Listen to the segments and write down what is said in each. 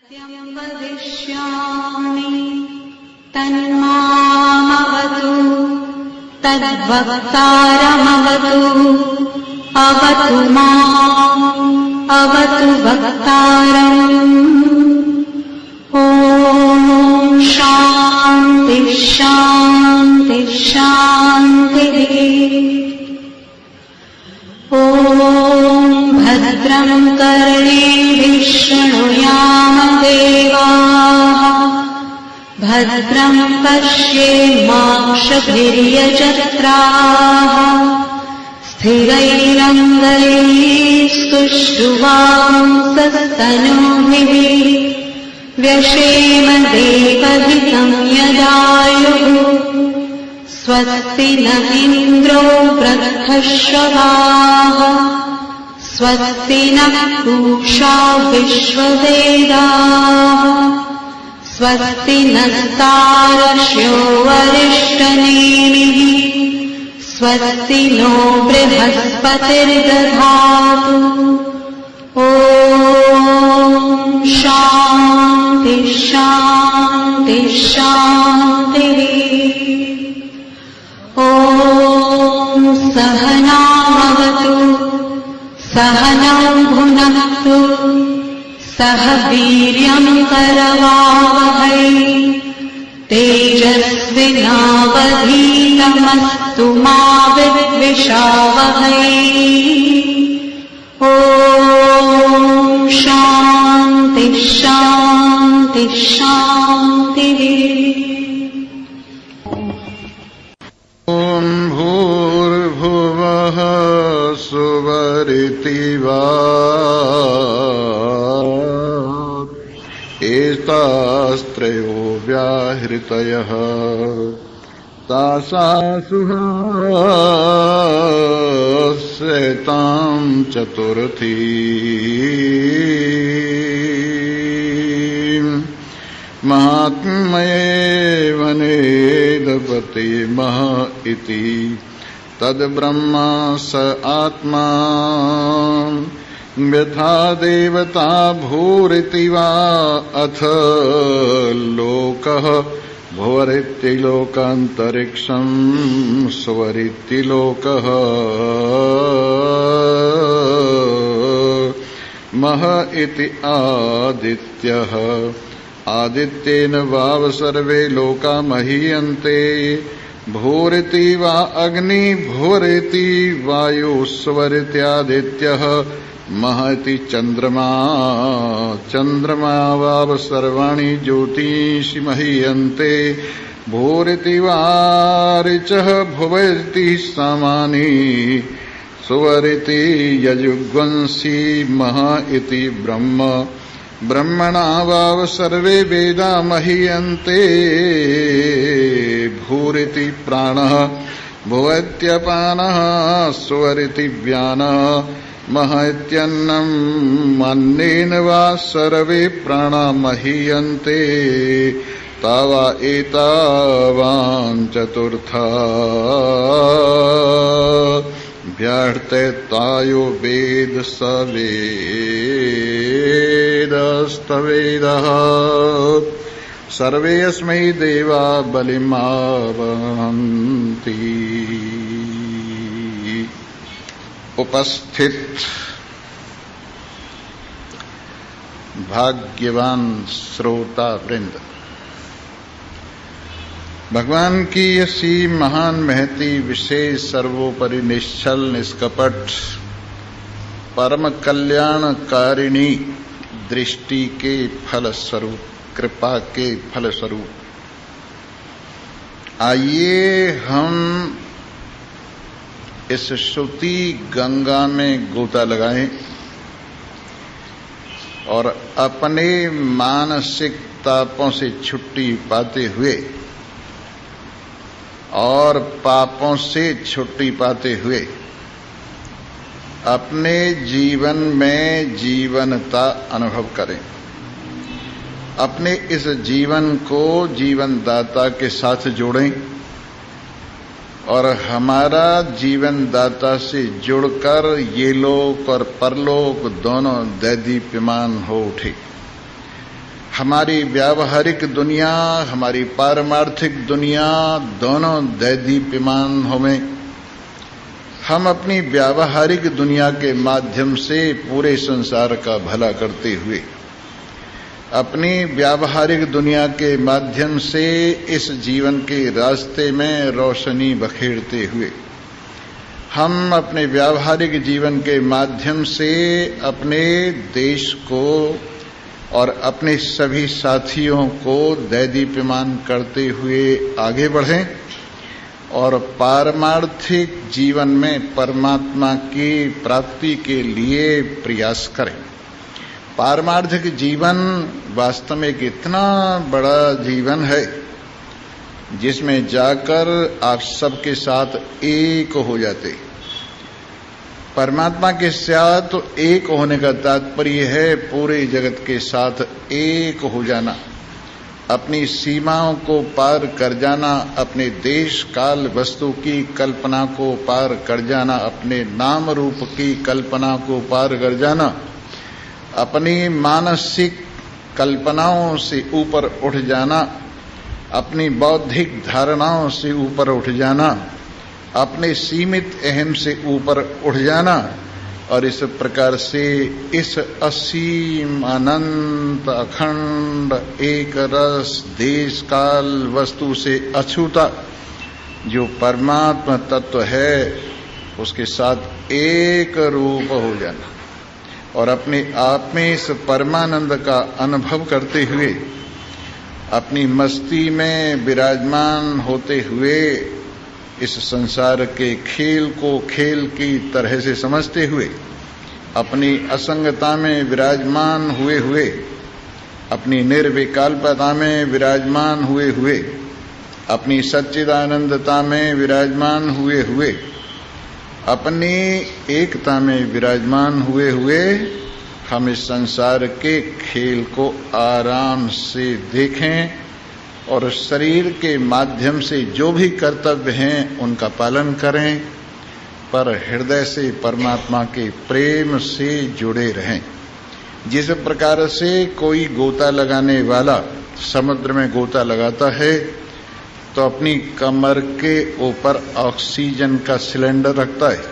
सत्यं वदिष्यामि तन्मामवतु तद्वक्तारमवतु अवतु माम् अवतु वक्तारम्। ॐ शान्ति शान्ति शान्तिः। ॐ भद्रं कर्णेभिः शृणुयाम देवाः भद्रं पश्येमाक्षभिर्यजत्राः स्थिरैरङ्गैस्तुष्टुवांसस्तनूभिः व्यशेम देवहितं यदायुः। स्वस्ति न इन्द्रो वृद्धश्रवाः स्वस्ति नः पूषा विश्ववेदाः स्वस्ति नस्तार्क्ष्यो वरिष्ठनेमिः स्वस्ति नो बृहस्पतिर्दधातु। ॐ शान्ति शान्ति शान्तिः। ॐ सहनावतु सहनौ भुनक्तु सह वीर्यं करवावहै तेजस्विनावधीतमस्तु मा विद्विषावहै। ॐ शान्ति शान्ति शान्तिः। ॐ भूर्भुवः सुवरिति वा एतास्त्रयो व्याहृतयः तासासुहास्यतां चतुर्थी महात्म्येव नेदपति मह इति तद्ब्रह्मा स आत्मा यथा देवता भूरिति वा अथ लोकः भुवरिति लोकान्तरिक्षं सुवरिति लोकः मह इति आदित्यः आदित्येन वाव सर्वे लोका महीयन्ते भूरिति वा अग्नि भूरिति वायु स्वरित्यादित्यः महति चंद्रमा चंद्रमा वाव सर्वाणि ज्योतिषि महीयन्ते भूरिति वा ऋचः भुवरिति सामानि सुवरिति यजुग्वंसी मह इति ब्रह्म ब्रह्मणा वाव सर्वे वेदा महीयन्ते भूरिति प्राणः भुवत्यपानः सुवरिति व्यानः मह इत्यन्नं अन्नेन वा सर्वे प्राणा महीयन्ते तावा एतावान् चतुर्था व्यर्थतायो वेद स वेदस्तवेदः सर्वे अस्मै देवा बलिमावहन्ति। उपस्थित भाग्यवान श्रोता वृंद, भगवान की ऐसी महान महती विशेष सर्वोपरि निश्चल निष्कपट परम कल्याणकारिणी दृष्टि के फल स्वरूप कृपा के फल स्वरूप आइए हम इस श्रुति गंगा में गोता लगाएं और अपने मानसिक तापों से छुट्टी पाते हुए और पापों से छुट्टी पाते हुए अपने जीवन में जीवनता अनुभव करें। अपने इस जीवन को जीवनदाता के साथ जोड़ें और हमारा जीवन दाता से जुड़कर ये लोक और परलोक दोनों दैदीप्यमान हो उठे। हमारी व्यावहारिक दुनिया, हमारी पारमार्थिक दुनिया दोनों दैदीप्यमान होवें। हम अपनी व्यावहारिक दुनिया के माध्यम से पूरे संसार का भला करते हुए, अपनी व्यावहारिक दुनिया के माध्यम से इस जीवन के रास्ते में रोशनी बखेरते हुए, हम अपने व्यावहारिक जीवन के माध्यम से अपने देश को और अपने सभी साथियों को दैदीप्यमान करते हुए आगे बढ़ें और पारमार्थिक जीवन में परमात्मा की प्राप्ति के लिए प्रयास करें। पारमार्थिक जीवन वास्तव में एक इतना बड़ा जीवन है जिसमें जाकर आप सबके साथ एक हो जाते। परमात्मा के साथ तो एक होने का तात्पर्य है पूरे जगत के साथ एक हो जाना, अपनी सीमाओं को पार कर जाना, अपने देश काल वस्तु की कल्पना को पार कर जाना, अपने नाम रूप की कल्पना को पार कर जाना, अपनी मानसिक कल्पनाओं से ऊपर उठ जाना, अपनी बौद्धिक धारणाओं से ऊपर उठ जाना, अपने सीमित अहम से ऊपर उठ जाना और इस प्रकार से इस असीम अनंत अखंड एक रस देश काल वस्तु से अछूता जो परमात्मा तत्व है उसके साथ एक रूप हो जाना और अपने आप में इस परमानंद का अनुभव करते हुए, अपनी मस्ती में विराजमान होते हुए, इस संसार के खेल को खेल की तरह से समझते हुए, अपनी असंगता में विराजमान हुए हुए, अपनी निर्विकल्पता में विराजमान हुए हुए, अपनी सच्चिदानंदता में विराजमान हुए हुए, अपनी एकता में विराजमान हुए हुए हम इस संसार के खेल को आराम से देखें और शरीर के माध्यम से जो भी कर्तव्य हैं उनका पालन करें, पर हृदय से परमात्मा के प्रेम से जुड़े रहें। जिस प्रकार से कोई गोता लगाने वाला समुद्र में गोता लगाता है तो अपनी कमर के ऊपर ऑक्सीजन का सिलेंडर रखता है,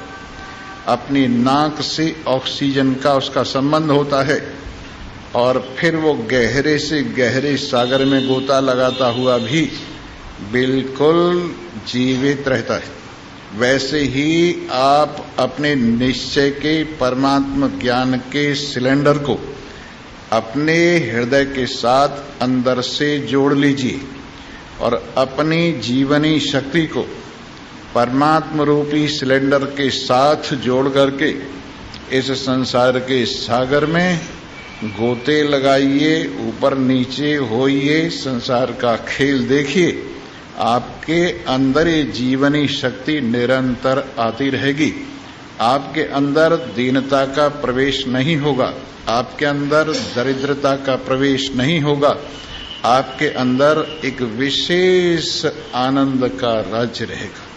अपनी नाक से ऑक्सीजन का उसका संबंध होता है और फिर वो गहरे से गहरे सागर में गोता लगाता हुआ भी बिल्कुल जीवित रहता है। वैसे ही आप अपने निश्चय के परमात्म ज्ञान के सिलेंडर को अपने हृदय के साथ अंदर से जोड़ लीजिए और अपनी जीवनी शक्ति को परमात्म रूपी सिलेंडर के साथ जोड़ करके इस संसार के सागर में गोते लगाइए, ऊपर नीचे होइए, संसार का खेल देखिए। आपके अंदर ये जीवनी शक्ति निरंतर आती रहेगी। आपके अंदर दीनता का प्रवेश नहीं होगा, आपके अंदर दरिद्रता का प्रवेश नहीं होगा, आपके अंदर एक विशेष आनंद का राज्य रहेगा,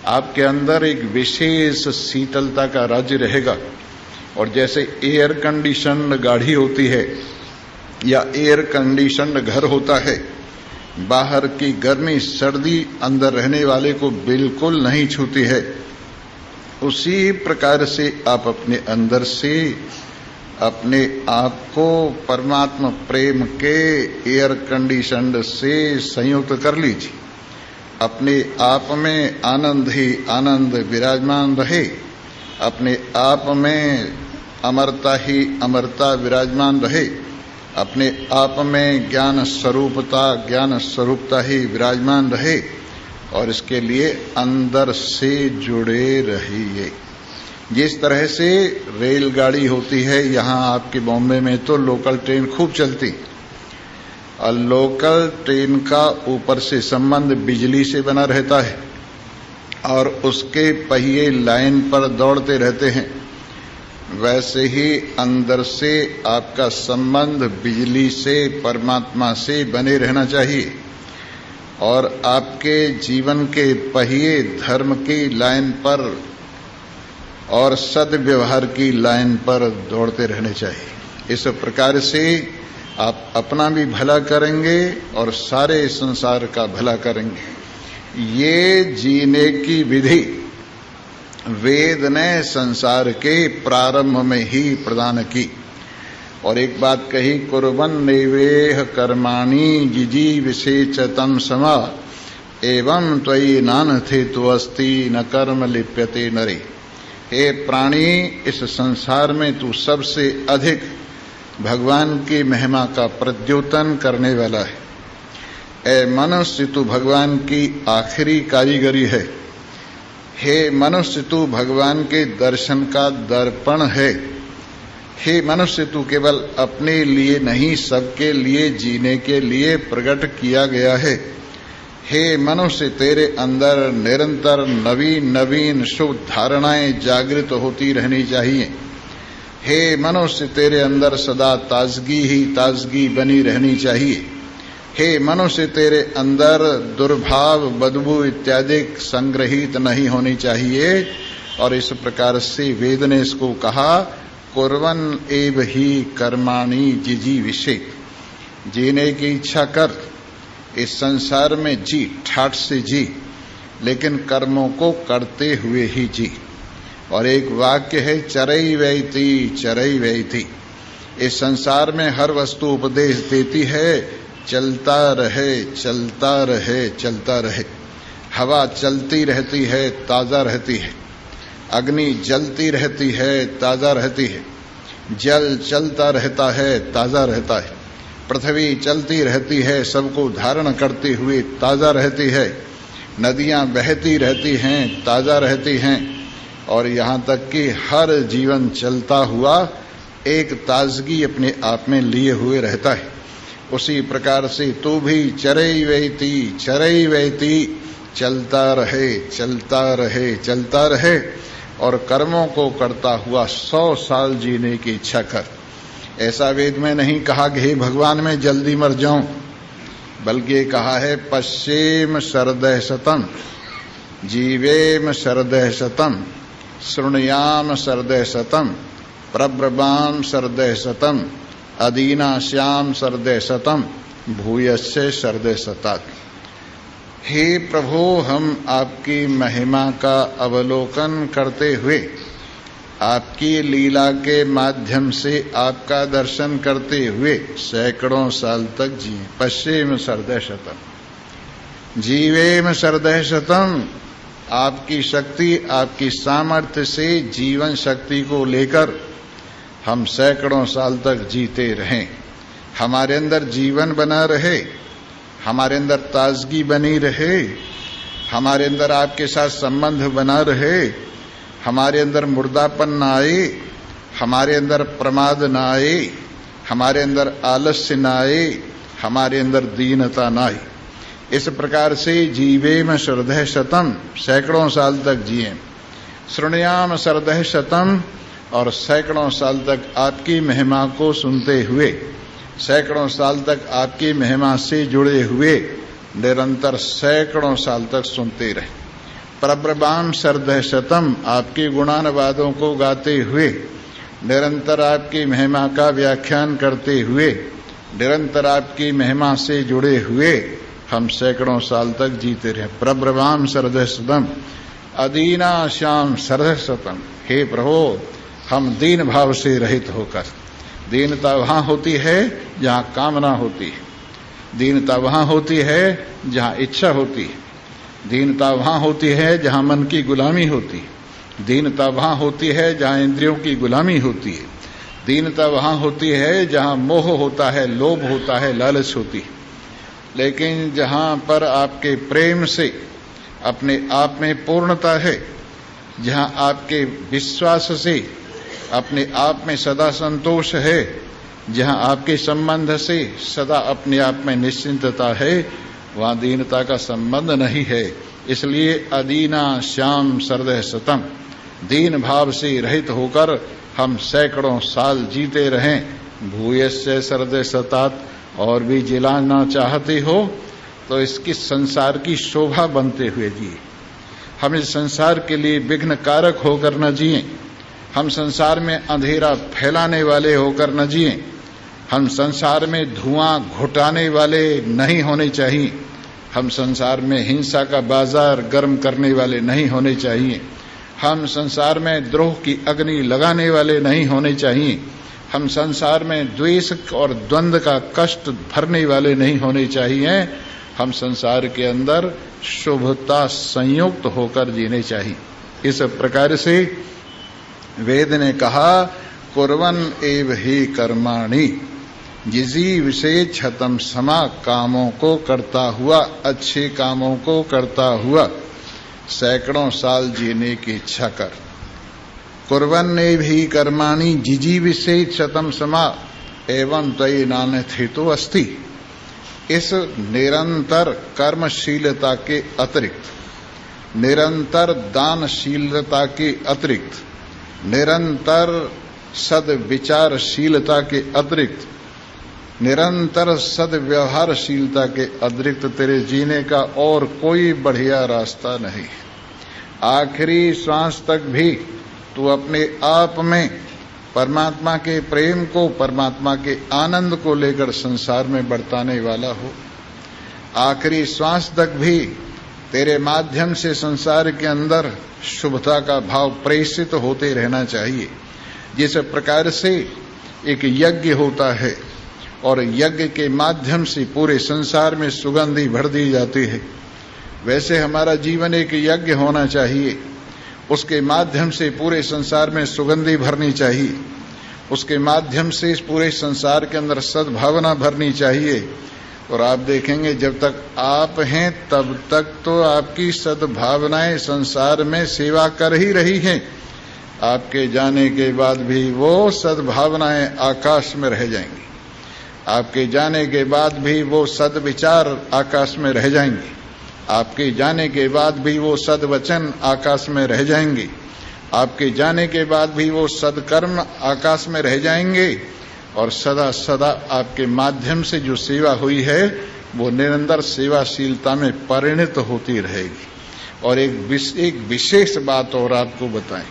आपके अंदर एक विशेष शीतलता का राज्य रहेगा। और जैसे एयर कंडीशन गाड़ी होती है या एयर कंडीशन घर होता है, बाहर की गर्मी सर्दी अंदर रहने वाले को बिल्कुल नहीं छूती है, उसी प्रकार से आप अपने अंदर से अपने आप को परमात्मा प्रेम के एयर कंडीशन से संयुक्त कर लीजिए। अपने आप में आनंद ही आनंद विराजमान रहे, अपने आप में अमरता ही अमरता विराजमान रहे, अपने आप में ज्ञान स्वरूपता ही विराजमान रहे और इसके लिए अंदर से जुड़े रहिए। जिस तरह से रेलगाड़ी होती है, यहाँ आपके बॉम्बे में तो लोकल ट्रेन खूब चलती और लोकल ट्रेन का ऊपर से संबंध बिजली से बना रहता है और उसके पहिए लाइन पर दौड़ते रहते हैं। वैसे ही अंदर से आपका संबंध बिजली से परमात्मा से बने रहना चाहिए और आपके जीवन के पहिए धर्म की लाइन पर और सद्व्यवहार की लाइन पर दौड़ते रहने चाहिए। इस प्रकार से आप अपना भी भला करेंगे और सारे संसार का भला करेंगे। ये जीने की विधि वेद ने संसार के प्रारंभ में ही प्रदान की। और एक बात कही, कुर्वन् नैवेह कर्माणि जिजीविषेचतं समा एवं त्वयि नानथे तुअस्ति न कर्म लिप्यते नरे। हे प्राणी, इस संसार में तू सबसे अधिक भगवान की महिमा का प्रद्योतन करने वाला है। ए मनुष्य, तू भगवान की आखिरी कारीगरी है। हे मनुष्य, तू भगवान के दर्शन का दर्पण है। हे मनुष्य, तू केवल अपने लिए नहीं, सबके लिए जीने के लिए प्रकट किया गया है। हे मनुष्य, तेरे अंदर निरंतर नवीन नवीन शुभ धारणाएं जागृत होती रहनी चाहिए। हे मनुष्य, तेरे अंदर सदा ताजगी ही ताजगी बनी रहनी चाहिए। हे मनुष्य, तेरे अंदर दुर्भाव, बदबू इत्यादि संग्रहित नहीं होनी चाहिए। और इस प्रकार से वेद ने इसको कहा, कुर्वन् एव ही कर्माणि जिजीविषेत्। जीने की इच्छा कर, इस संसार में जी, ठाठ से जी, लेकिन कर्मों को करते हुए ही जी। और एक वाक्य है, चरई वैति चरई वैति। इस संसार में हर वस्तु उपदेश देती है, चलता रहे चलता रहे चलता रहे। हवा चलती रहती है, ताजा रहती है। अग्नि जलती रहती है, ताजा रहती है। जल चलता रहता है, ताजा रहता है। पृथ्वी चलती रहती है, सबको धारण करते हुए ताजा रहती है। नदियां बहती रहती हैं, ताजा रहती हैं। और यहाँ तक कि हर जीवन चलता हुआ एक ताजगी अपने आप में लिए हुए रहता है। उसी प्रकार से तू भी चरई वैति चलता रहे चलता रहे चलता रहे और कर्मों को करता हुआ 100 साल जीने की इच्छा कर। ऐसा वेद में नहीं कहा कि हे भगवान मैं जल्दी मर जाऊं, बल्कि कहा है पश्येम शरदः शतम् जीवेम शरदः शतम् शृणुयाम शरदः शतम् प्रब्रवाम शरदः शतम् अदीनाश्याम शरदः शतम् भूयस्य शरदः शतात्। हे प्रभु, हम आपकी महिमा का अवलोकन करते हुए, आपकी लीला के माध्यम से आपका दर्शन करते हुए सैकड़ों साल तक जिए। पश्येम शरदः शतम् जीवेम शरदः शतम्। आपकी शक्ति, आपकी सामर्थ्य से जीवन शक्ति को लेकर हम सैकड़ों साल तक जीते रहें। हमारे अंदर जीवन बना रहे, हमारे अंदर ताजगी बनी रहे, हमारे अंदर आपके साथ संबंध बना रहे, हमारे अंदर मुर्दापन न आए, हमारे अंदर प्रमाद न आए, हमारे अंदर आलस्य न आए, हमारे अंदर दीनता न आए। इस प्रकार से जीवेम शरदः शतम्, सैकड़ों साल तक जिए। शृणुयाम शरदः शतम्, और सैकड़ों साल तक आपकी महिमा को सुनते हुए, सैकड़ों साल तक आपकी महिमा से जुड़े हुए निरंतर सैकड़ों साल तक सुनते रहे। प्रब्रवाम शरदः शतम्, आपके गुणानुवादों को गाते हुए, निरंतर आपकी महिमा का व्याख्यान करते हुए, निरंतर आपकी महिमा से जुड़े हुए हम सैकड़ों साल तक जीते रहे। प्रब्रवाम शरदः शतम् अदीनाश्याम शरदः शतम्। हे प्रभु, हम दीन भाव से रहित होकर, दीनता वहां होती है जहां कामना होती है, दीनता वहां होती है जहां इच्छा होती है, दीनता वहां होती है जहां मन की गुलामी होती है, दीनता वहां होती है जहां इंद्रियों की गुलामी होती है, दीनता वहां होती है जहां मोह होता है, लोभ होता है, लालच होती है। लेकिन जहां पर आपके प्रेम से अपने आप में पूर्णता है, जहां आपके विश्वास से अपने आप में सदा संतोष है, जहां आपके संबंध से सदा अपने आप में निश्चिंतता है, वहां दीनता का संबंध नहीं है। इसलिए अदीना श्याम शरदः शतम्, दीन भाव से रहित होकर हम सैकड़ों साल जीते रहें। भूयस्य शरदः शतात्, और भी जिलाना चाहते हो तो इसकी संसार की शोभा बनते हुए जिए। हम इस संसार के लिए विघ्न कारक होकर न जिए, हम संसार में अंधेरा फैलाने वाले होकर न जिए, हम संसार में धुआं घुटाने वाले नहीं होने चाहिए। हम संसार में हिंसा का बाजार गर्म करने वाले नहीं होने चाहिए। हम संसार में द्रोह की अग्नि लगाने वाले नहीं होने चाहिए। हम संसार में द्वेष और द्वंद्व का कष्ट भरने वाले नहीं होने चाहिए। हम संसार के अंदर शुभता संयुक्त होकर जीने चाहिए। इस प्रकार से वेद ने कहा, कुर्वन् एव हि कर्माणि जिजी विशेष छतम समा, कामों को करता हुआ, अच्छे कामों को करता हुआ सैकड़ों साल जीने की इच्छा कर। कुर्वन् एव हि कर्माणि जिजी विशेष छतम समा एवं त्वयि नान्यथेतो अस्ति। इस निरंतर कर्मशीलता के अतिरिक्त, निरंतर दानशीलता के अतिरिक्त, निरंतर सद्विचारशीलता के अतिरिक्त, निरंतर सद्व्यवहारशीलता के अतिरिक्त तेरे जीने का और कोई बढ़िया रास्ता नहीं। आखिरी श्वास तक भी तू अपने आप में परमात्मा के प्रेम को, परमात्मा के आनंद को लेकर संसार में बरताने वाला हो। आखिरी श्वास तक भी तेरे माध्यम से संसार के अंदर शुभता का भाव प्रेषित होते रहना चाहिए। जिस प्रकार से एक यज्ञ होता है और यज्ञ के माध्यम से पूरे संसार में सुगंधी भर दी जाती है, वैसे हमारा जीवन एक यज्ञ होना चाहिए। उसके माध्यम से पूरे संसार में सुगंधी भरनी चाहिए। उसके माध्यम से इस पूरे संसार के अंदर सद्भावना भरनी चाहिए। और आप देखेंगे जब तक आप हैं तब तक तो आपकी सद्भावनाएं संसार में सेवा कर ही रही हैं। आपके जाने के बाद भी वो सद्भावनाएं आकाश में रह जाएंगी। आपके जाने के बाद भी वो सद्विचार आकाश में रह जाएंगे। आपके जाने के बाद भी वो सद्वचन आकाश में रह जाएंगे। आपके जाने के बाद भी वो सद्कर्म आकाश में रह जाएंगे। और सदा सदा आपके माध्यम से जो सेवा हुई है वो निरंतर सेवाशीलता में परिणत होती रहेगी। और एक विशेष बात और आपको बताएं,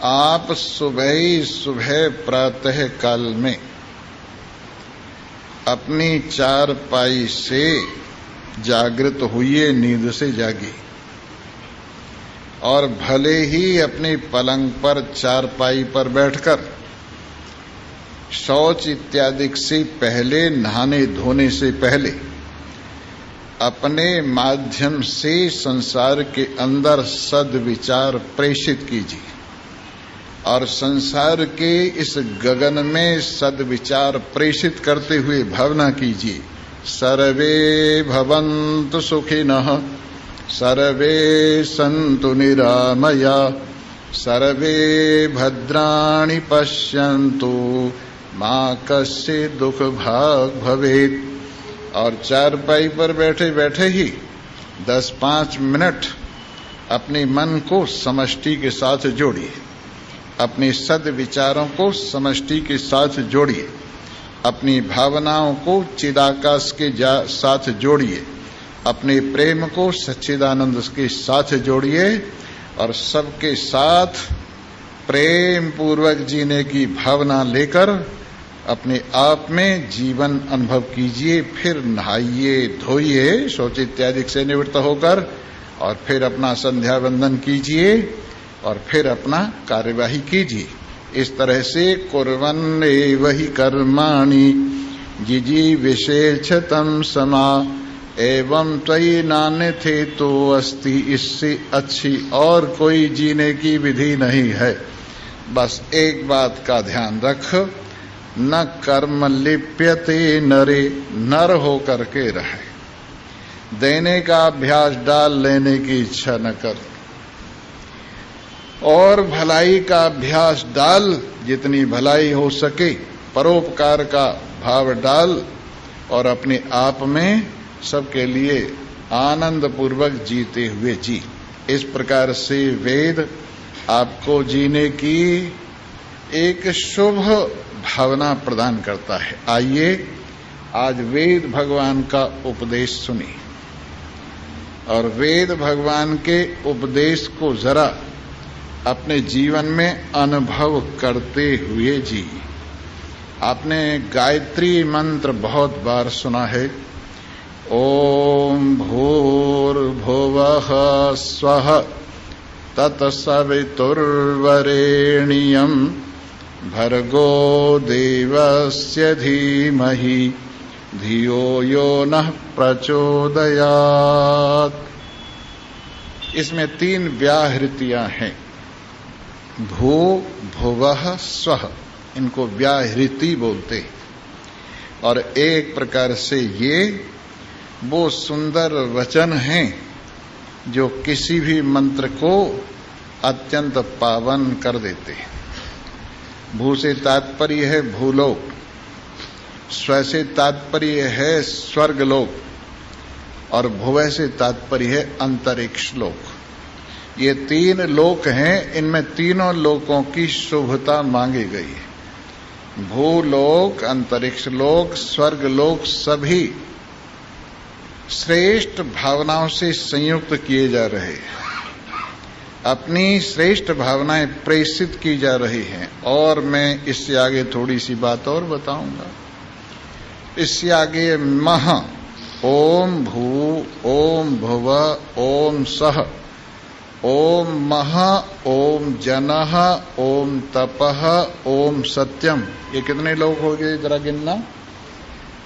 आप सुबह प्रातः काल में अपनी चारपाई से जागृत हुई, नींद से जागी, और भले ही अपने पलंग पर चारपाई पर बैठकर शौच इत्यादि से पहले, नहाने धोने से पहले अपने माध्यम से संसार के अंदर सद्विचार प्रेषित कीजिए। और संसार के इस गगन में सद्विचार प्रेषित करते हुए भावना कीजिए, सर्वे भवन्तु सुखिनः, सर्वे सन्तु निरामया, सर्वे भद्राणि पश्यन्तु मा कश्चित् दुख भाग भवेत्। और चारपाई पर बैठे बैठे ही 10-5 मिनट अपने मन को समष्टि के साथ जोड़िए। अपने सद्विचारों को समष्टि के साथ जोड़िए। अपनी भावनाओं को चिदाकाश के साथ जोड़िए। अपने प्रेम को सच्चिदानंद के साथ जोड़िए। और सबके साथ प्रेम पूर्वक जीने की भावना लेकर अपने आप में जीवन अनुभव कीजिए। फिर नहाइए, धोइए, शौच इत्यादि से निवृत्त होकर, और फिर अपना संध्या वंदन कीजिए, और फिर अपना कार्यवाही कीजिए। इस तरह से कुर्वन् एव हि कर्माणि जिजी विशेषतम समा एवं त्वयि नान्यथेतो अस्ति। इससे अच्छी और कोई जीने की विधि नहीं है। बस एक बात का ध्यान रख, न कर्म लिप्यते नरे, नर हो करके रहे। देने का अभ्यास डाल, लेने की इच्छा न कर। और भलाई का अभ्यास डाल, जितनी भलाई हो सके परोपकार का भाव डाल, और अपने आप में सबके लिए आनंद पूर्वक जीते हुए जी। इस प्रकार से वेद आपको जीने की एक शुभ भावना प्रदान करता है। आइए आज वेद भगवान का उपदेश सुनिए, और वेद भगवान के उपदेश को जरा अपने जीवन में अनुभव करते हुए जी। आपने गायत्री मंत्र बहुत बार सुना है। ओम भूर्भुवः स्वः तत्सवितुर्वरेण्यं भर्गो देवस्य धीमहि धियो यो नः प्रचोदयात्। इसमें 3 व्याहृतियां हैं। भू भुवः स्वः, इनको व्याहृति बोलते हैं। और एक प्रकार से ये वो सुंदर वचन हैं जो किसी भी मंत्र को अत्यंत पावन कर देते हैं। भू से तात्पर्य है भूलोक, स्व से तात्पर्य है स्वर्गलोक और भुवः से तात्पर्य है अंतरिक्ष लोक। ये 3 लोक हैं, इनमें तीनों लोकों की शुभता मांगी गई है। भूलोक, अंतरिक्ष लोक, स्वर्ग लोक सभी श्रेष्ठ भावनाओं से संयुक्त किए जा रहे हैं। अपनी श्रेष्ठ भावनाएं प्रेषित की जा रही हैं। और मैं इससे आगे थोड़ी सी बात और बताऊंगा। इससे आगे मह, ओम भू, ओम भुव, ओम सह, ओम मह, ओम जनः, ओम तपः, ओम सत्यम। ये कितने लोग हो गए जरा गिनना?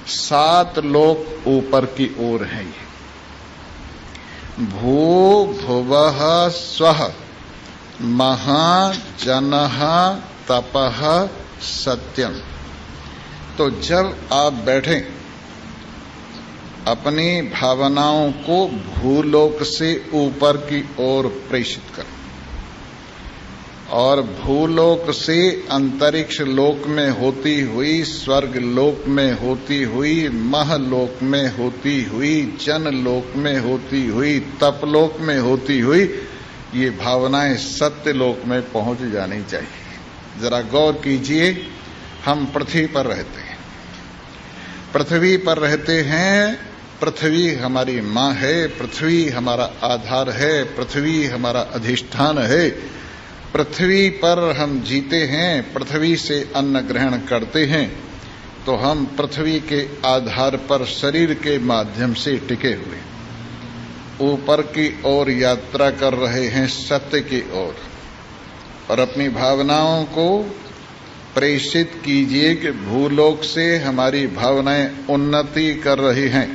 7 लोक ऊपर की ओर है ये। भू भुवः स्वः मह जनः तपः सत्यम। तो जब आप बैठें, अपनी भावनाओं को भूलोक से ऊपर की ओर प्रेषित करें और भूलोक से अंतरिक्ष लोक में होती हुई, स्वर्ग लोक में होती हुई, महलोक में होती हुई, जन लोक में होती हुई, तपलोक में होती हुई, ये भावनाएं सत्य लोक में पहुंच जानी चाहिए। जरा गौर कीजिए, हम पृथ्वी पर रहते हैं, पृथ्वी पर रहते हैं। पृथ्वी हमारी माँ है, पृथ्वी हमारा आधार है, पृथ्वी हमारा अधिष्ठान है। पृथ्वी पर हम जीते हैं, पृथ्वी से अन्न ग्रहण करते हैं। तो हम पृथ्वी के आधार पर शरीर के माध्यम से टिके हुए ऊपर की ओर यात्रा कर रहे हैं, सत्य की ओर। और अपनी भावनाओं को प्रेषित कीजिए कि भूलोक से हमारी भावनाएं उन्नति कर रही हैं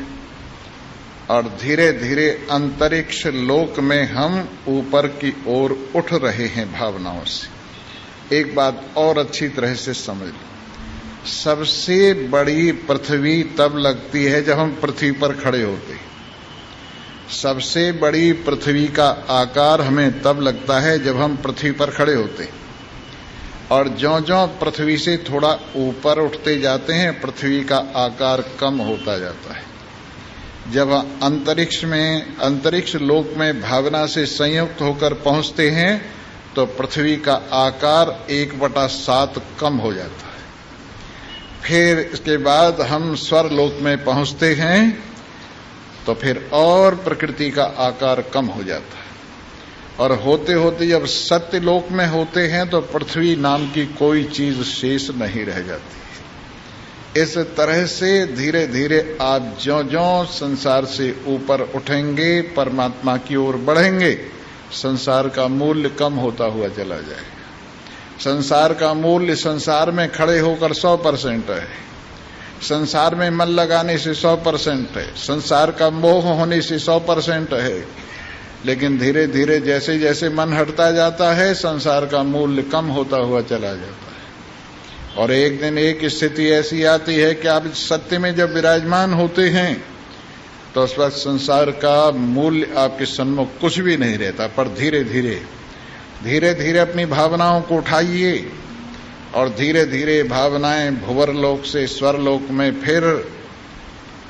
और धीरे धीरे अंतरिक्ष लोक में हम ऊपर की ओर उठ रहे हैं भावनाओं से। एक बात और अच्छी तरह से समझ लो, सबसे बड़ी पृथ्वी तब लगती है जब हम पृथ्वी पर खड़े होते हैं। सबसे बड़ी पृथ्वी का आकार हमें तब लगता है जब हम पृथ्वी पर खड़े होते हैं। और ज्यों-ज्यों पृथ्वी से थोड़ा ऊपर उठते जाते हैं, पृथ्वी का आकार कम होता जाता है। जब अंतरिक्ष लोक में भावना से संयुक्त होकर पहुंचते हैं तो पृथ्वी का आकार 1/7 कम हो जाता है। फिर इसके बाद हम स्वर्ग लोक में पहुंचते हैं तो फिर और प्रकृति का आकार कम हो जाता है। और होते होते जब सत्य लोक में होते हैं तो पृथ्वी नाम की कोई चीज शेष नहीं रह जाती। इस तरह से धीरे धीरे आप ज्यों-ज्यों संसार से ऊपर उठेंगे, परमात्मा की ओर बढ़ेंगे, संसार का मूल्य कम होता हुआ चला जाएगा। संसार का मूल्य संसार में खड़े होकर 100% है, संसार में मन लगाने से 100% है, संसार का मोह होने से 100% है। लेकिन धीरे धीरे जैसे जैसे मन हटता जाता है, संसार का मूल्य कम होता हुआ चला जाता है। और एक दिन एक स्थिति ऐसी आती है कि आप सत्य में जब विराजमान होते हैं तो उस वक्त संसार का मूल्य आपके सन्मुख कुछ भी नहीं रहता। पर धीरे धीरे अपनी भावनाओं को उठाइए और धीरे धीरे भावनाएं भुवर लोक से स्वर लोक में, फिर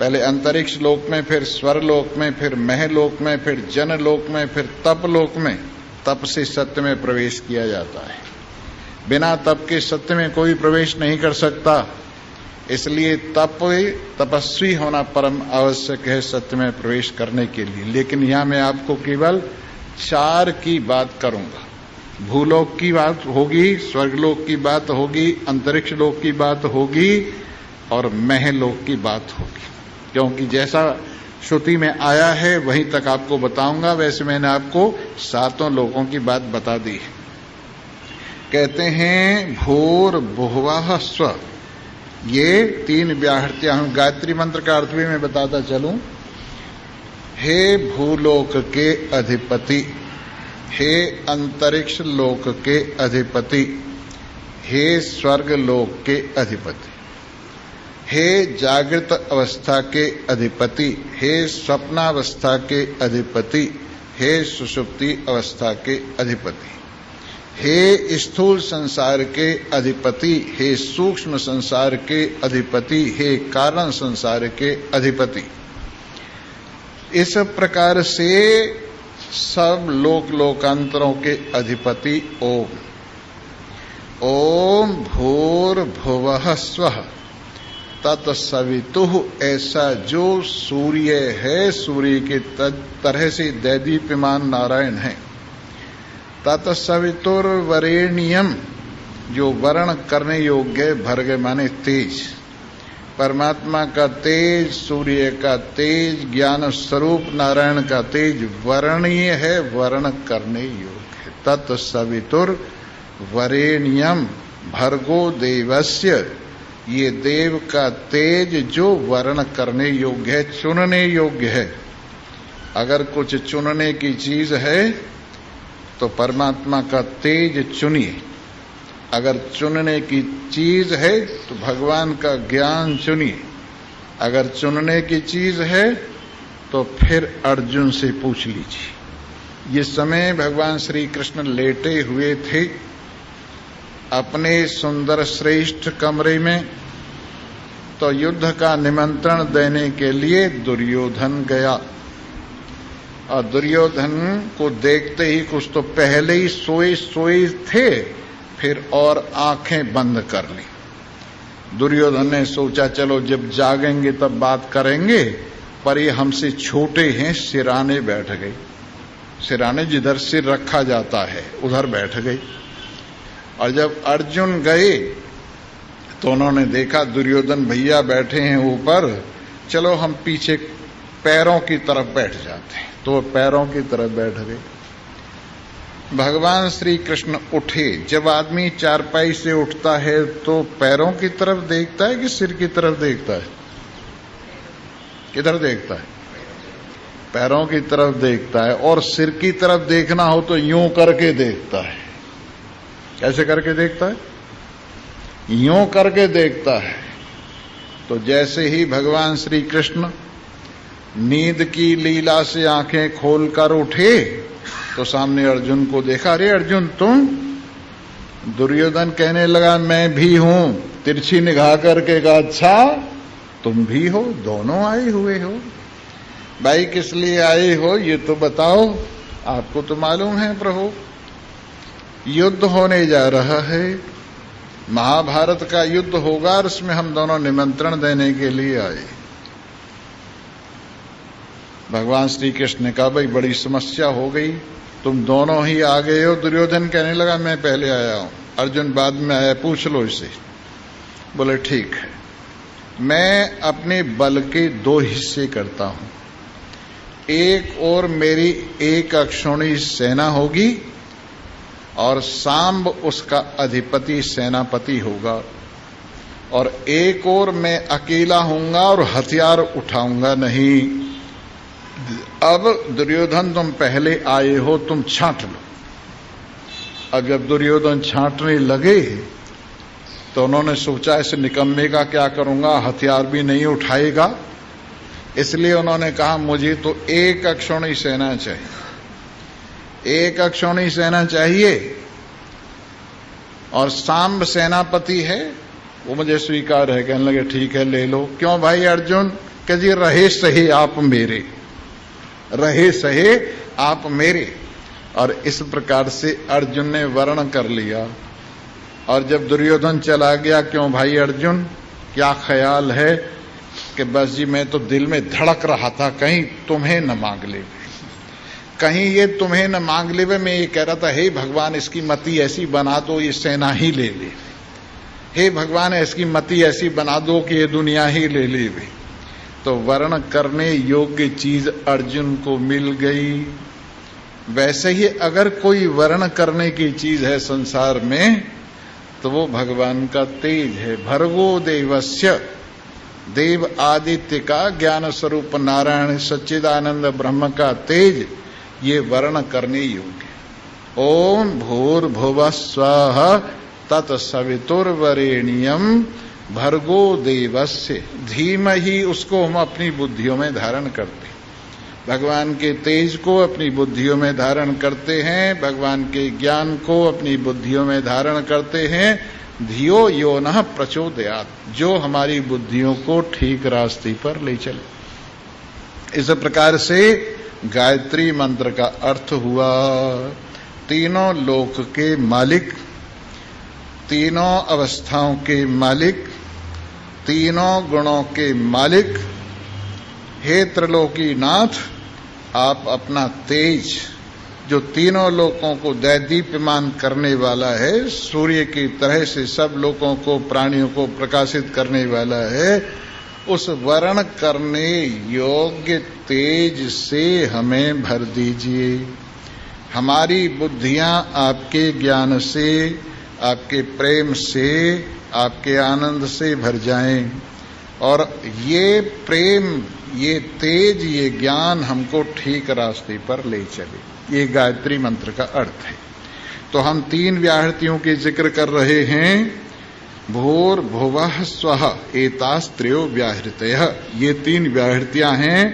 पहले अंतरिक्ष लोक में, फिर स्वर लोक में, फिर महलोक में, फिर जन लोक में, फिर तप लोक में। तप से सत्य में प्रवेश किया जाता है। बिना तप के सत्य में कोई प्रवेश नहीं कर सकता। इसलिए तपस्वी होना परम आवश्यक है सत्य में प्रवेश करने के लिए। लेकिन यहां मैं आपको केवल 4 की बात करूंगा। भूलोक की बात होगी, स्वर्गलोक की बात होगी, अंतरिक्ष लोक की बात होगी और महलोक की बात होगी। क्योंकि जैसा श्रुति में आया है वहीं तक आपको बताऊंगा। वैसे मैंने आपको 7 लोकों की बात बता दी है। कहते हैं भूर भुवः स्व, ये 3 व्याहृतियां हूं। गायत्री मंत्र का अर्थ भी मैं बताता चलूं। हे भूलोक के अधिपति, हे अंतरिक्ष लोक के अधिपति, हे स्वर्ग लोक के अधिपति, हे जागृत अवस्था के अधिपति, हे स्वप्नावस्था के अधिपति, हे सुषुप्ति अवस्था के अधिपति, हे स्थूल संसार के अधिपति, हे सूक्ष्म संसार के अधिपति, हे कारण संसार के अधिपति। इस प्रकार से सब लोक लोकांतरों के अधिपति ओम। ओम भूर्भुवः स्वः तत्सवितुः, ऐसा जो सूर्य है, सूर्य के तरह से दैदीप्यमान नारायण है। तत्सवितुर्वरेण्यम, जो वर्ण करने योग्य, भर्ग माने तेज, परमात्मा का तेज, सूर्य का तेज, ज्ञान स्वरूप नारायण का तेज वर्णीय है, वर्ण करने योग्य है। तत्सवितुर वरेण्यम भर्गो देवस्य, ये देव का तेज जो वर्ण करने योग्य है, चुनने योग्य है। अगर कुछ चुनने की चीज है तो परमात्मा का तेज चुनिए। अगर चुनने की चीज है तो भगवान का ज्ञान चुनिए। अगर चुनने की चीज है तो फिर अर्जुन से पूछ लीजिए। ये समय भगवान श्री कृष्ण लेटे हुए थे अपने सुंदर श्रेष्ठ कमरे में, तो युद्ध का निमंत्रण देने के लिए दुर्योधन गया। और दुर्योधन को देखते ही कुछ तो पहले ही सोए थे, फिर और आंखें बंद कर ली। दुर्योधन ने सोचा चलो जब जागेंगे तब बात करेंगे, पर ये हमसे छोटे हैं, सिराने बैठ गए। सिराने जिधर सिर रखा जाता है उधर बैठ गई। और जब अर्जुन गए तो उन्होंने देखा दुर्योधन भैया बैठे हैं ऊपर, चलो हम पीछे पैरों की तरफ बैठ जाते हैं। तो वो पैरों की तरफ बैठ गए। भगवान श्री कृष्ण उठे। जब आदमी चारपाई से उठता है तो पैरों की तरफ देखता है कि सिर की तरफ देखता है? किधर देखता है? पैरों की तरफ देखता है। और सिर की तरफ देखना हो तो यूं करके देखता है। कैसे करके देखता है? यूं करके देखता है। तो जैसे ही भगवान श्री कृष्ण नींद की लीला से आंखें खोलकर उठे तो सामने अर्जुन को देखा। अरे अर्जुन तुम? दुर्योधन कहने लगा मैं भी हूं। तिरछी निगाह करके कहा अच्छा तुम भी हो, दोनों आए हुए हो। भाई किस लिए आए हो ये तो बताओ, आपको तो मालूम है प्रभु युद्ध होने जा रहा है, महाभारत का युद्ध होगा और उसमें हम दोनों निमंत्रण देने के लिए आए। भगवान श्री कृष्ण ने कहा भाई बड़ी समस्या हो गई, तुम दोनों ही आ गए हो। दुर्योधन कहने लगा मैं पहले आया हूं, अर्जुन बाद में आया, पूछ लो इसे। बोले ठीक है, मैं अपने बल के 2 हिस्से करता हूं। एक और मेरी एक अक्षौणी सेना होगी और सांब उसका अधिपति सेनापति होगा, और एक और मैं अकेला होऊंगा और हथियार उठाऊंगा नहीं। अब दुर्योधन तुम पहले आए हो, तुम छांट लो। अब जब दुर्योधन छांटने लगे तो उन्होंने सोचा इस निकम्मे का क्या करूंगा, हथियार भी नहीं उठाएगा। इसलिए उन्होंने कहा मुझे तो एक अक्षौणी सेना चाहिए, एक अक्षौणी सेना चाहिए। और सांब सेनापति है, वो मुझे स्वीकार है। कहने लगे ठीक है ले लो। क्यों भाई अर्जुन? कह जी रहे सही आप मेरे, रहे सहे आप मेरे। और इस प्रकार से अर्जुन ने वर्ण कर लिया। और जब दुर्योधन चला गया, क्यों भाई अर्जुन क्या ख्याल है? कि बस जी मैं तो दिल में धड़क रहा था कहीं तुम्हें न मांग ले, कहीं ये तुम्हें न मांग ले। मैं ये कह रहा था, हे भगवान इसकी मति ऐसी बना दो ये सेना ही ले ले, हे भगवान इसकी मति ऐसी बना दो कि ये दुनिया ही ले ले। तो वर्ण करने योग्य चीज अर्जुन को मिल गई। वैसे ही अगर कोई वर्ण करने की चीज है संसार में तो वो भगवान का तेज है। भर्गो देवस्य, देव आदित्य का ज्ञान स्वरूप नारायण सच्चिदानंद ब्रह्म का तेज, ये वर्ण करने योग्य। ओम भूर्भुवः स्वः तत्सवितुर्वरेण्यम भर्गो देवस्य धीमहि, उसको हम अपनी बुद्धियों में धारण करते हैं। भगवान के तेज को अपनी बुद्धियों में धारण करते हैं, भगवान के ज्ञान को अपनी बुद्धियों में धारण करते हैं। धियो यो नः प्रचोदयात्, जो हमारी बुद्धियों को ठीक रास्ते पर ले चले। इस प्रकार से गायत्री मंत्र का अर्थ हुआ तीनों लोक के मालिक, तीनों अवस्थाओं के मालिक, तीनों गुणों के मालिक, हे त्रिलोकीनाथ, आप अपना तेज जो तीनों लोकों को दैदीप्यमान करने वाला है, सूर्य की तरह से सब लोगों को, प्राणियों को प्रकाशित करने वाला है, उस वर्ण करने योग्य तेज से हमें भर दीजिए। हमारी बुद्धियां आपके ज्ञान से, आपके प्रेम से, आपके आनंद से भर जाएं और ये प्रेम, ये तेज, ये ज्ञान हमको ठीक रास्ते पर ले चले। ये गायत्री मंत्र का अर्थ है। तो हम तीन व्याहृतियों के जिक्र कर रहे हैं। भूर्भुवः स्वः एतास्त्रयो व्याहृतयः, ये तीन व्याहृतियां हैं।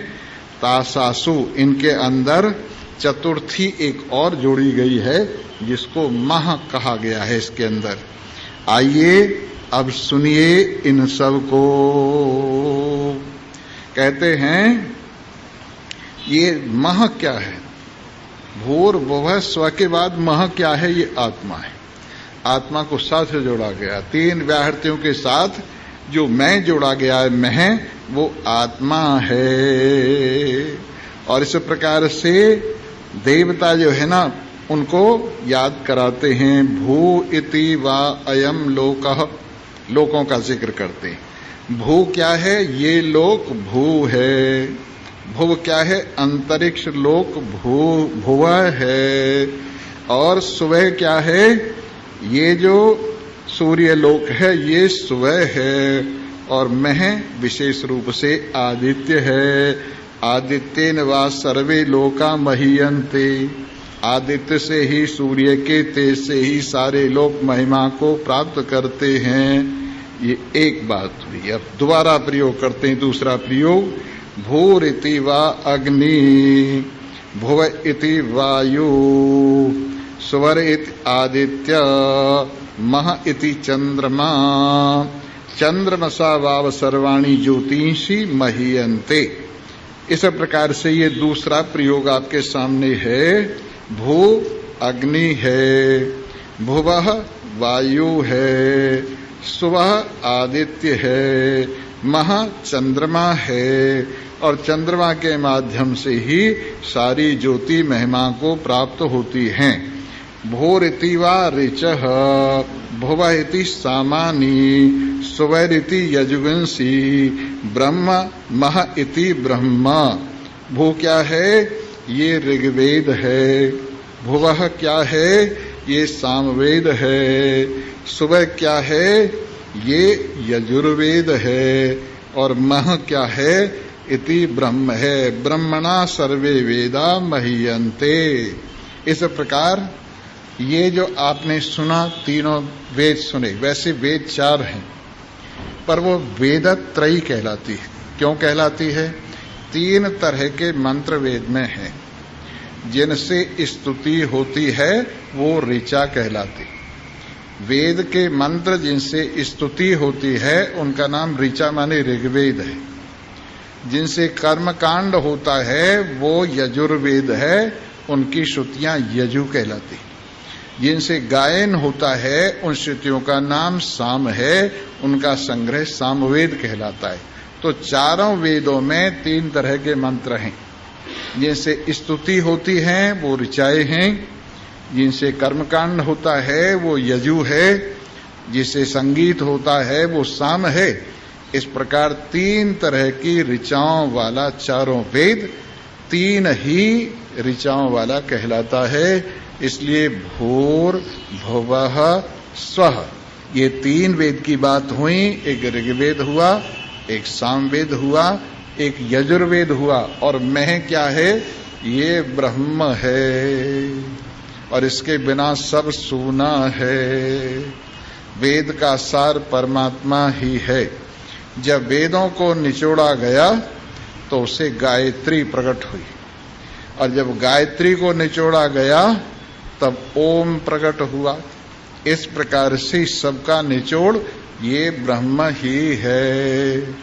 तासासु, इनके अंदर चतुर्थी एक और जोड़ी गई है जिसको मह कहा गया है इसके अंदर। आइए अब सुनिए इन सब को। कहते हैं ये मह क्या है? भूर्भुवः स्व के बाद मह क्या है? ये आत्मा है। आत्मा को साथ जोड़ा गया, तीन व्याहृतियों के साथ जो मैं जोड़ा गया है, मैं, वो आत्मा है। और इस प्रकार से देवता जो है ना, उनको याद कराते हैं। भू इति वा अयम लोकः, लोकों का जिक्र करते हैं। भू क्या है? ये लोक भू है। भुव क्या है? अंतरिक्ष लोक भुव है। और सुवह क्या है? ये जो सूर्य लोक है ये सुवह है। और मह विशेष रूप से आदित्य है। आदित्येन वा सर्वे लोका महीयन्ते, आदित्य से ही, सूर्य के तेज से ही सारे लोक महिमा को प्राप्त करते हैं। ये एक बात हुई। अब दोबारा प्रयोग करते हैं, दूसरा प्रयोग। भूर इति वा अग्नि, भुव इति वायु, स्वर इति आदित्य, मह इति चंद्रमा, चंद्रमसा वाव सर्वाणि ज्योतिषी महीयन्ते। इस प्रकार से ये दूसरा प्रयोग आपके सामने है। भू अग्नि है, भुवः वायु है, सुवह आदित्य है, मह चंद्रमा है। और चंद्रमा के माध्यम से ही सारी ज्योति महिमा को प्राप्त होती हैं। भोरिति वा ऋचः, भुवः इति सामानी, सुवैरिति यजुगंसी, ब्रह्म मह इति ब्रह्म। भू क्या है? ये ऋग्वेद है। भुवः क्या है? ये सामवेद है। सुवह क्या है? ये यजुर्वेद है। और मह क्या है? इति ब्रह्म है। ब्रह्मणा सर्वे वेदा महीयन्ते। इस प्रकार ये जो आपने सुना, तीनों वेद सुने। वैसे वेद चार हैं पर वो वेदत्रयी कहलाती है। क्यों कहलाती है? तीन तरह के मंत्र वेद में हैं। जिनसे स्तुति होती है वो ऋचा कहलाती। वेद के मंत्र जिनसे स्तुति होती है उनका नाम ऋचा माने ऋग्वेद है। जिनसे कर्मकांड होता है वो यजुर्वेद है, उनकी श्रुतियां यजु कहलाती। जिनसे गायन होता है उन श्रुतियों का नाम साम है, उनका संग्रह सामवेद कहलाता है। तो चारों वेदों में तीन तरह के मंत्र हैं। जिनसे स्तुति होती है वो ऋचाएं हैं, जिनसे कर्मकांड होता है वो यजु है, जिससे संगीत होता है वो साम है। इस प्रकार 3 तरह की ऋचाओं वाला चारों वेद 3 ही ऋचाओं वाला कहलाता है। इसलिए भूर भुवः स्वः ये 3 वेद की बात हुई। एक ऋग्वेद हुआ, एक सामवेद हुआ, एक यजुर्वेद हुआ, और मैं क्या है? ये ब्रह्म है, और इसके बिना सब सूना है। वेद का सार परमात्मा ही है। जब वेदों को निचोड़ा गया तो उसे गायत्री प्रकट हुई, और जब गायत्री को निचोड़ा गया तब ओम प्रकट हुआ। इस प्रकार से सबका निचोड़ ये ब्रह्म ही है,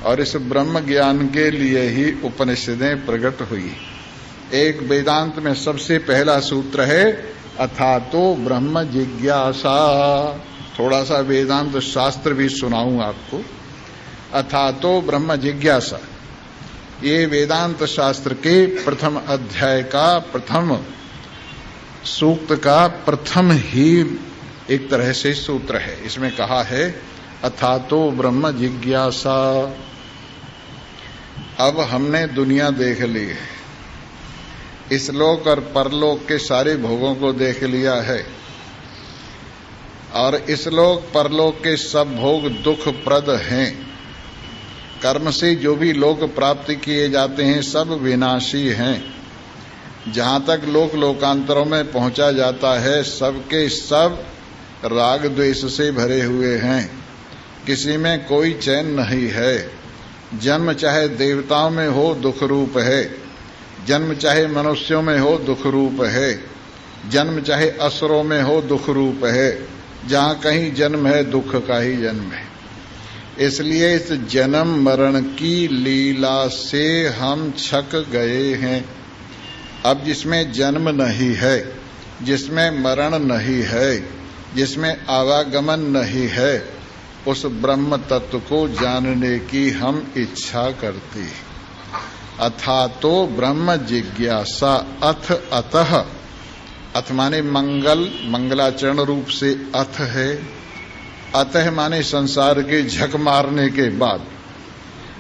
और इस ब्रह्म ज्ञान के लिए ही उपनिषदें प्रकट हुई। एक वेदांत में सबसे पहला सूत्र है अथातो ब्रह्म जिज्ञासा। थोड़ा सा वेदांत शास्त्र भी सुनाऊं आपको। अथातो ब्रह्म जिज्ञासा ये वेदांत शास्त्र के प्रथम अध्याय का प्रथम सूक्त का प्रथम ही एक तरह से सूत्र है। इसमें कहा है अथातो ब्रह्म जिज्ञासा। अब हमने दुनिया देख ली है, इस लोक और परलोक के सारे भोगों को देख लिया है, और इस लोक परलोक के सब भोग दुखप्रद हैं। कर्म से जो भी लोक प्राप्ति किए जाते हैं सब विनाशी हैं। जहां तक लोक लोकांतरों में पहुंचा जाता है सबके सब राग द्वेष से भरे हुए हैं। किसी में कोई चैन नहीं है। जन्म चाहे देवताओं में हो दुख रूप है, जन्म चाहे मनुष्यों में हो दुख रूप है, जन्म चाहे असुरों में हो दुख रूप है। जहां कहीं जन्म है दुख का ही जन्म है। इसलिए इस जन्म मरण की लीला से हम छक गए हैं। अब जिसमें जन्म नहीं है, जिसमें मरण नहीं है, जिसमें आवागमन नहीं है, उस ब्रह्म तत्व को जानने की हम इच्छा करते हैं। अथातो ब्रह्म जिज्ञासा। अथ अतः, अथ माने मंगल, मंगलाचरण रूप से अथ है। अतः माने संसार के झक मारने के बाद,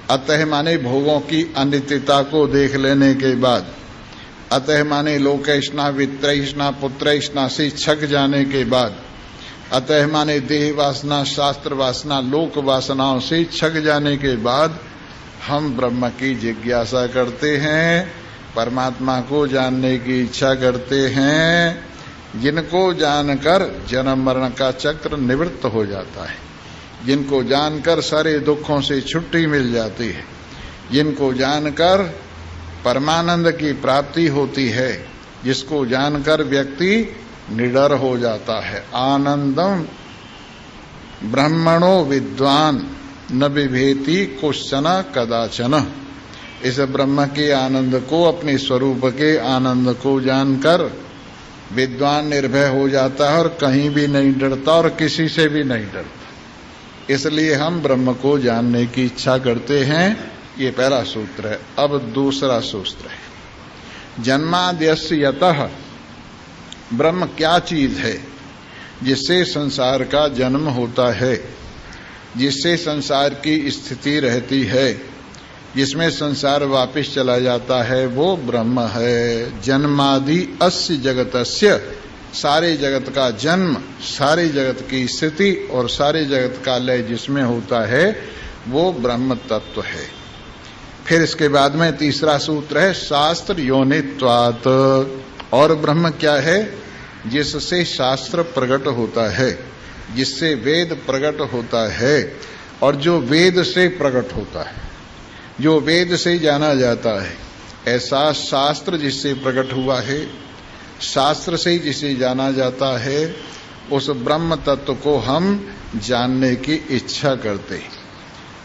अतः माने भोगों की अनित्यता को देख लेने के बाद, अतः माने लोकैष्णा वित्रैष्णा पुत्रैष्णा से छक जाने के बाद, अतः माने देह वासना शास्त्र वासना लोक वासनाओं से छक जाने के बाद हम ब्रह्म की जिज्ञासा करते हैं, परमात्मा को जानने की इच्छा करते हैं, जिनको जानकर जन्म मरण का चक्र निवृत्त हो जाता है, जिनको जानकर सारे दुखों से छुट्टी मिल जाती है, जिनको जानकर परमानंद की प्राप्ति होती है, जिसको जानकर व्यक्ति निडर हो जाता है। आनंदम ब्रह्मणो विद्वान न विभेति कुश्चन कदाचन। इस ब्रह्म के आनंद को, अपने स्वरूप के आनंद को जानकर विद्वान निर्भय हो जाता है और कहीं भी नहीं डरता और किसी से भी नहीं डरता। इसलिए हम ब्रह्म को जानने की इच्छा करते हैं। ये पहला सूत्र है। अब दूसरा सूत्र है जन्माद्यस्य यतः। ब्रह्म क्या चीज है जिससे संसार का जन्म होता है, जिससे संसार की स्थिति रहती है, जिसमें संसार वापस चला जाता है, वो ब्रह्म है। जन्मादि अस्य जगतस्य। सारे जगत का जन्म, सारे जगत की स्थिति और सारे जगत का लय जिसमें होता है वो ब्रह्म तत्व है। फिर इसके बाद में तीसरा सूत्र है शास्त्र योनित्वात्। और ब्रह्म क्या है? जिससे शास्त्र प्रकट होता है, जिससे वेद प्रकट होता है, और जो वेद से प्रकट होता है, जो वेद से जाना जाता है, ऐसा शास्त्र जिससे प्रकट हुआ है, शास्त्र से जिसे जाना जाता है, उस ब्रह्म तत्व को हम जानने की इच्छा करते हैं।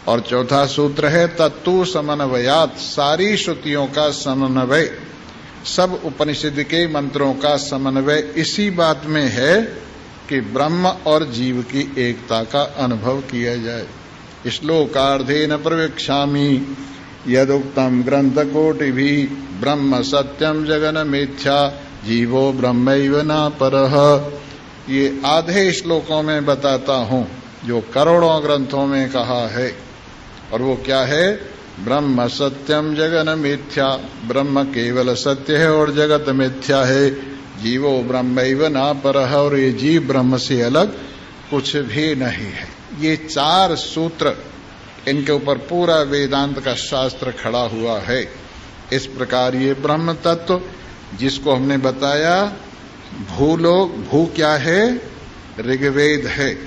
और चौथा सूत्र है तत्तु समन्वयात्। सारी श्रुतियों का समन्वय, सब उपनिषद के मंत्रों का समन्वय इसी बात में है कि ब्रह्म और जीव की एकता का अनुभव किया जाए। श्लोकार्धेन प्रवक्ष्यामि यदुक्तम ग्रंथ कोटि भी ब्रह्म सत्यम जगन मिथ्या जीवो ब्रह्मैव न परः। ये आधे श्लोकों में बताता हूं जो करोड़ों ग्रंथों में कहा है। और वो क्या है? ब्रह्म सत्यम जगन मिथ्या, ब्रह्म केवल सत्य है और जगत मिथ्या है। जीवो ब्रह्मैव न परः, और ये जीव ब्रह्म से अलग कुछ भी नहीं है। ये 4 सूत्र, इनके ऊपर पूरा वेदांत का शास्त्र खड़ा हुआ है। इस प्रकार ये ब्रह्म तत्व जिसको हमने बताया, भू क्या है? ऋग्वेद है।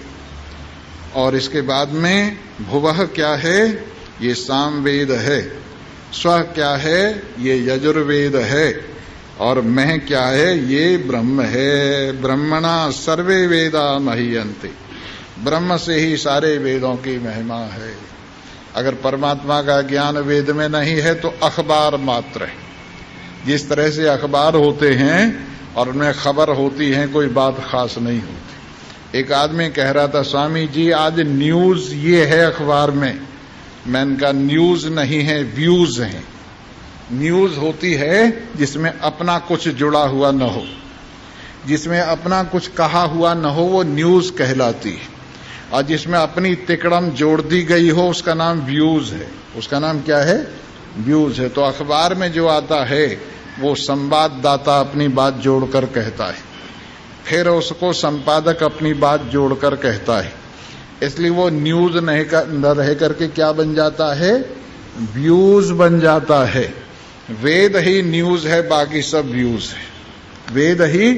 और इसके बाद में भुवः क्या है? ये सामवेद है। स्व क्या है? ये यजुर्वेद है। और मैं क्या है? ये ब्रह्म है। ब्रह्मणा सर्वे वेदा मह्यन्ते, ब्रह्म से ही सारे वेदों की महिमा है। अगर परमात्मा का ज्ञान वेद में नहीं है तो अखबार मात्र है। जिस तरह से अखबार होते हैं और उनमें खबर होती है, कोई बात खास नहीं होती। एक आदमी कह रहा था, स्वामी जी आज न्यूज ये है अखबार में। मैंने कहा न्यूज नहीं है, व्यूज हैं। न्यूज होती है जिसमें अपना कुछ जुड़ा हुआ न हो, जिसमें अपना कुछ कहा हुआ न हो, वो न्यूज कहलाती है। और जिसमें अपनी तिकड़म जोड़ दी गई हो उसका नाम व्यूज है। उसका नाम क्या है? व्यूज है। तो अखबार में जो आता है वो संवाददाता अपनी बात जोड़कर कहता है, फिर उसको संपादक अपनी बात जोड़कर कहता है। इसलिए वो न्यूज नहीं न रह करके क्या बन जाता है? व्यूज बन जाता है। वेद ही न्यूज है, बाकी सब व्यूज है। वेद ही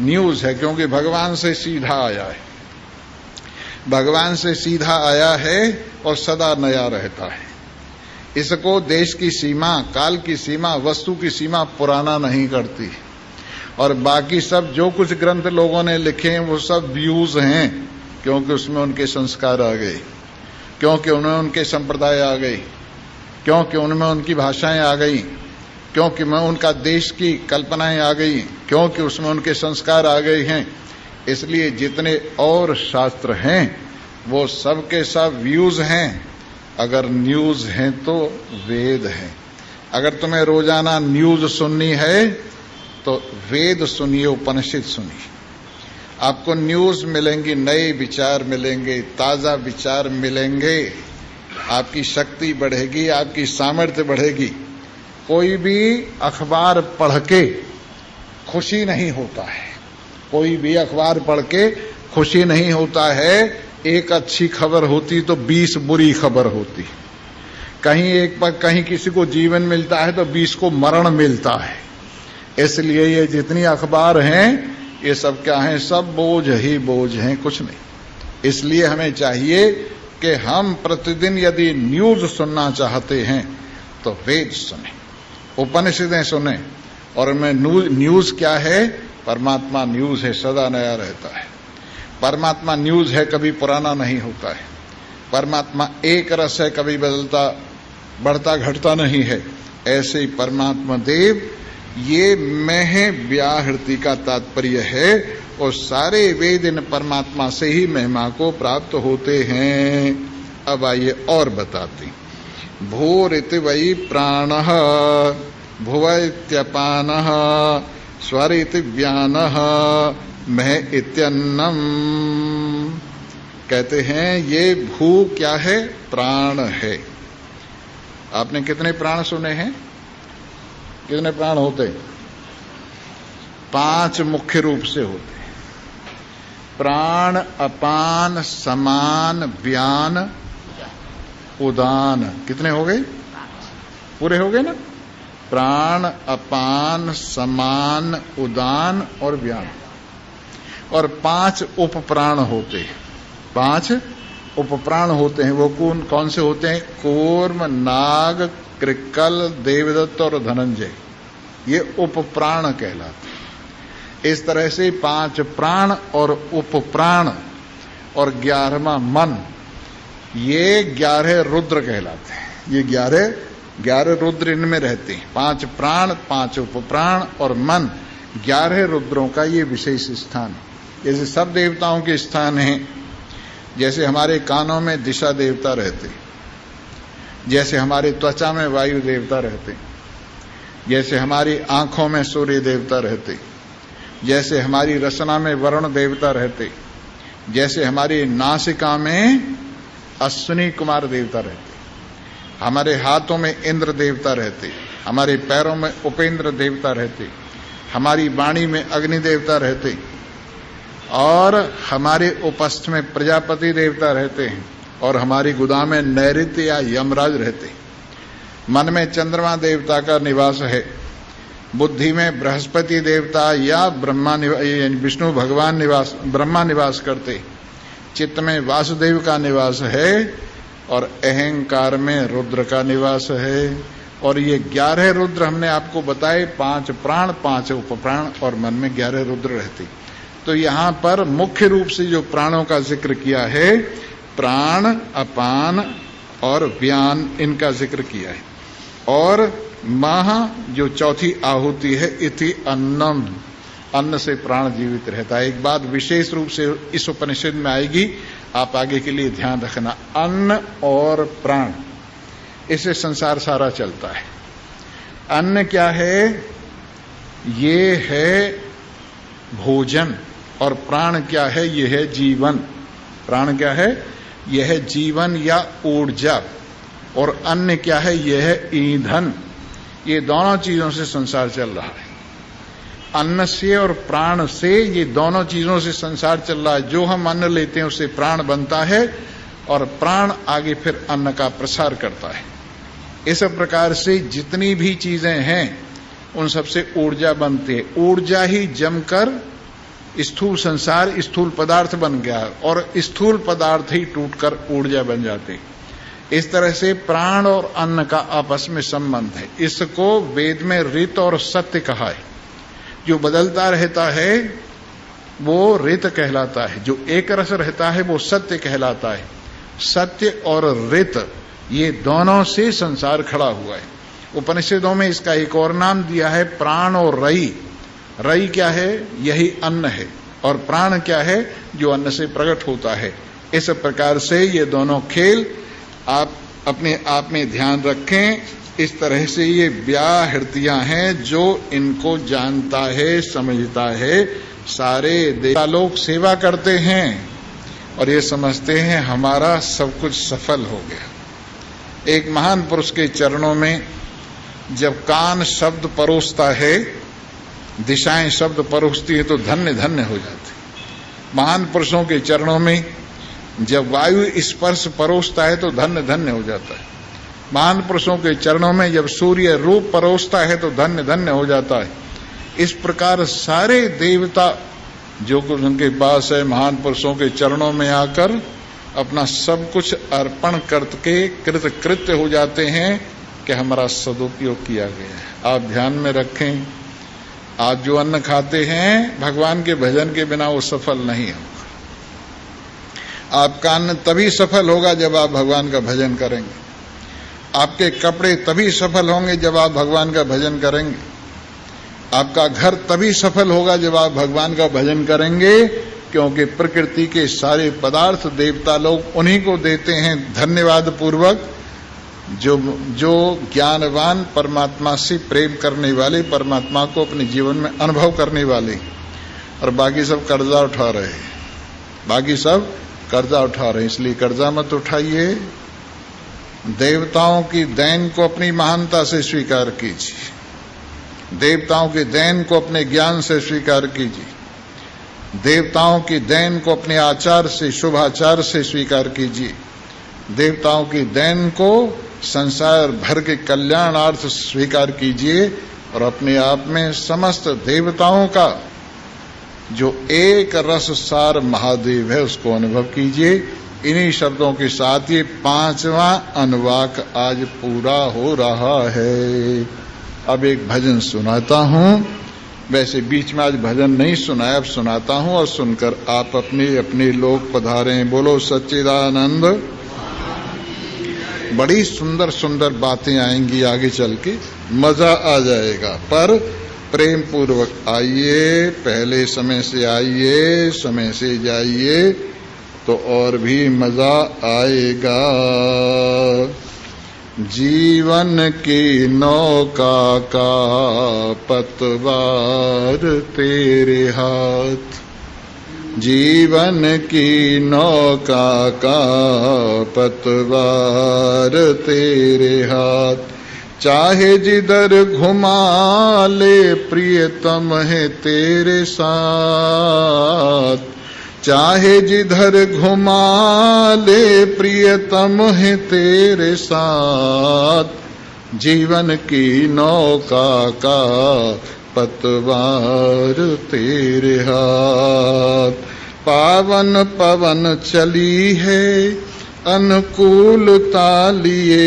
न्यूज है क्योंकि भगवान से सीधा आया है। भगवान से सीधा आया है और सदा नया रहता है। इसको देश की सीमा, काल की सीमा, वस्तु की सीमा पुराना नहीं करती। और बाकी सब जो कुछ ग्रंथ लोगों ने लिखे हैं वो सब व्यूज हैं, क्योंकि उसमें उनके संस्कार आ गए, क्योंकि उनमें उनके संप्रदाय आ गई, क्योंकि उनमें उनकी भाषाएं आ गई, क्योंकि में उनका देश की कल्पनाएं आ गई, क्योंकि उसमें उनके संस्कार आ गए हैं। इसलिए जितने और शास्त्र हैं वो सब के सब व्यूज हैं। अगर न्यूज हैं तो वेद हैं। अगर तुम्हें रोजाना न्यूज सुननी है तो वेद सुनिए, उपनिषद सुनिए। आपको न्यूज मिलेंगी, नए विचार मिलेंगे, ताजा विचार मिलेंगे, आपकी शक्ति बढ़ेगी, आपकी सामर्थ्य बढ़ेगी। कोई भी अखबार पढ़ के खुशी नहीं होता है। कोई भी अखबार पढ़ के खुशी नहीं होता है। एक अच्छी खबर होती तो 20 बुरी खबर होती। कहीं किसी को जीवन मिलता है तो 20 को मरण मिलता है। इसलिए ये जितनी अखबार हैं ये सब क्या हैं? सब बोझ ही बोझ हैं, कुछ नहीं। इसलिए हमें चाहिए कि हम प्रतिदिन यदि न्यूज सुनना चाहते हैं तो वेद सुने, उपनिषदें सुने। और मैं न्यूज क्या है? परमात्मा न्यूज है, सदा नया रहता है। परमात्मा न्यूज है, कभी पुराना नहीं होता है। परमात्मा एक रस है, कभी बदलता बढ़ता घटता नहीं है। ऐसे ही परमात्मा देव, ये मैं व्याहृति का तात्पर्य है। और सारे वेद इन परमात्मा से ही महिमा को प्राप्त होते हैं। अब आइए और बताते। भूरिति वै प्राणः, भुव इत्यपानः, स्वर इति व्यानः, मह इत्यन्नम। कहते हैं ये भू क्या है? प्राण है। आपने कितने प्राण सुने हैं? कितने प्राण होते? 5 मुख्य रूप से होते। प्राण, अपान, समान, व्यान, उदान। कितने हो गए? पूरे हो गए ना? प्राण, अपान, समान, उदान और व्यान। और 5 उपप्राण होते हैं। 5 उपप्राण होते हैं। वो कौन से होते हैं? कूर्म, नाग, कृकल, देवदत्त और धनंजय। ये उपप्राण कहलाते हैं। इस तरह से 5 प्राण और उपप्राण और 11वां मन, ये 11 रुद्र कहलाते हैं। ये 11 रुद्र इनमें रहते हैं। 5 प्राण, 5 उपप्राण और मन, 11 रुद्रों का ये विशेष स्थान है। जैसे सब देवताओं के स्थान हैं, जैसे हमारे कानों में दिशा देवता रहते, जैसे हमारे त्वचा में वायु देवता रहते, जैसे हमारी आंखों में सूर्य देवता रहते, जैसे हमारी रसना में वरुण देवता रहते, जैसे हमारी नासिका में अश्विनी कुमार देवता रहते, हमारे हाथों में इंद्र देवता रहते, हमारे पैरों में उपेंद्र देवता रहते, हमारी वाणी में अग्नि देवता रहते, और हमारे उपस्थ में प्रजापति देवता रहते हैं, और हमारी गुदा में नैऋत्य या यमराज रहते। मन में चंद्रमा देवता का निवास है, बुद्धि में बृहस्पति देवता या विष्णु भगवान ब्रह्मा निवास करते, चित्त में वासुदेव का निवास है, और अहंकार में रुद्र का निवास है। और ये 11 रुद्र हमने आपको बताए, 5 प्राण, 5 उपप्राण, और मन में 11 रुद्र रहते। तो यहाँ पर मुख्य रूप से जो प्राणों का जिक्र किया है, प्राण, अपान और व्यान, इनका जिक्र किया है। और मह जो चौथी आहुति है, इति अन्नम, अन्न से प्राण जीवित रहता है। एक बात विशेष रूप से इस उपनिषद में आएगी, आप आगे के लिए ध्यान रखना। अन्न और प्राण, इससे संसार सारा चलता है। अन्न क्या है? ये है भोजन। और प्राण क्या है? ये है जीवन। प्राण क्या है? यह है जीवन या ऊर्जा। और अन्न क्या है? यह है ईंधन। ये दोनों चीजों से संसार चल रहा है। अन्न से और प्राण से, ये दोनों चीजों से संसार चल रहा है। जो हम अन्न लेते हैं उससे प्राण बनता है, और प्राण आगे फिर अन्न का प्रसार करता है। इस प्रकार से जितनी भी चीजें हैं उन सबसे ऊर्जा बनती है। ऊर्जा ही जमकर स्थूल संसार, स्थूल पदार्थ बन गया, और स्थूल पदार्थ ही टूटकर ऊर्जा बन जाते। इस तरह से प्राण और अन्न का आपस में संबंध है। इसको वेद में ऋत और सत्य कहा है। जो बदलता रहता है वो ऋत कहलाता है, जो एक रस रहता है वो सत्य कहलाता है। सत्य और ऋत, ये दोनों से संसार खड़ा हुआ है। उपनिषदों में इसका एक और नाम दिया है, प्राण और रई। रई क्या है? यही अन्न है। और प्राण क्या है? जो अन्न से प्रकट होता है। इस प्रकार से ये दोनों खेल आप अपने आप में ध्यान रखें। इस तरह से ये व्याहृतियां हैं, जो इनको जानता है, समझता है। सारे देवता लोग सेवा करते हैं और ये समझते हैं हमारा सब कुछ सफल हो गया। एक महान पुरुष के चरणों में जब कान शब्द परोसता है, दिशाएं शब्द परोसती है, तो धन्य धन्य हो जाते। महान पुरुषों के चरणों में जब वायु स्पर्श परोसता है तो धन्य धन्य हो जाता है। महान पुरुषों के चरणों में जब सूर्य रूप परोसता है तो धन्य धन्य हो जाता है। इस प्रकार सारे देवता जो कुछ उनके पास है, महान पुरुषों के चरणों में आकर अपना सब कुछ अर्पण करके कृतकृत्य हो जाते हैं कि हमारा सदुपयोग किया गया है। आप ध्यान में रखें, आज जो अन्न खाते हैं भगवान के भजन के बिना वो सफल नहीं होगा। आपका अन्न तभी सफल होगा जब आप भगवान का भजन करेंगे। आपके कपड़े तभी सफल होंगे जब आप भगवान का भजन करेंगे। आपका घर तभी सफल होगा जब आप भगवान का भजन करेंगे, क्योंकि प्रकृति के सारे पदार्थ देवता लोग उन्हीं को देते हैं धन्यवाद पूर्वक, जो ज्ञानवान परमात्मा से प्रेम करने वाले, परमात्मा को अपने जीवन में अनुभव करने वाले। और बाकी सब कर्जा उठा रहे हैं, बाकी सब कर्जा उठा रहे हैं। इसलिए कर्जा मत उठाइए। देवताओं की देन को अपनी महानता से स्वीकार कीजिए। देवताओं की देन को अपने ज्ञान से स्वीकार कीजिए। देवताओं की देन को अपने आचार से, शुभ आचार से स्वीकार कीजिए। देवताओं की देन को संसार भर के कल्याणार्थ स्वीकार कीजिए, और अपने आप में समस्त देवताओं का जो एक रस सार महादेव है उसको अनुभव कीजिए। इन्हीं शब्दों के साथ ये 5वां अनुवाक आज पूरा हो रहा है। अब एक भजन सुनाता हूं। वैसे बीच में आज भजन नहीं सुनाया, अब सुनाता हूं, और सुनकर आप अपने अपने लोग पधारें। बोलो सच्चिदानंद। बड़ी सुंदर सुंदर बातें आएंगी आगे चल के, मजा आ जाएगा। पर प्रेम पूर्वक आइए, पहले समय से आइए, समय से जाइए तो और भी मजा आएगा। जीवन की नौका का पतवार तेरे हाथ, जीवन की नौका का पतवार तेरे हाथ, चाहे जिधर घुमा ले प्रियतम है तेरे साथ, चाहे जिधर घुमा ले प्रियतम है तेरे साथ, जीवन की नौका का पतवार तेरे हाथ। पावन पवन चली है अनुकूलता लिए,